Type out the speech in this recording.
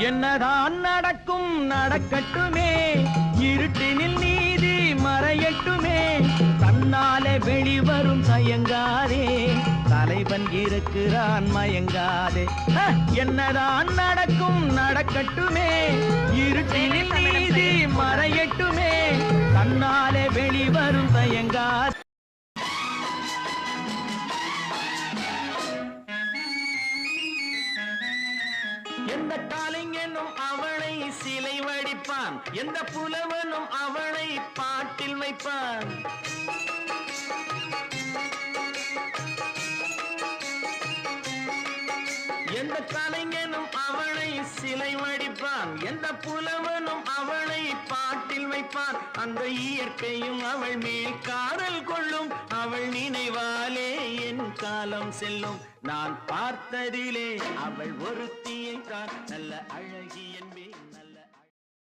என்னதான் நடக்கும் நடக்கட்டுமே, இருட்டினில் நீதி மறையட்டுமே, தன்னாலே வெளிவரும் தயங்காதே, தலைவன் இருக்கிறான் மயங்காதே. என்னதான் நடக்கும் நடக்கட்டுமே, இருட்டினில் நீதி மறையட்டுமே, தன்னாலே வெளிவரும் தயங்காதே. எந்த காலைஞனும் அவளை சிலை வடிப்பான், எந்த புலவனும் அவளை பாட்டில் வைப்பான். எந்த கலைஞனும் அவளை சிலை வடிப்பான், எந்த புலவனும் அவளை பாட்டில் வைப்பான். அந்த இயற்கையும் அவள் மேல் காதல் கொள்ளும், அவள் நினைவாலே என் காலம் செல்லும். நான் பார்த்ததிலே அவள் ஒருத்தியை தான் நல்ல அழகி என்பேன்.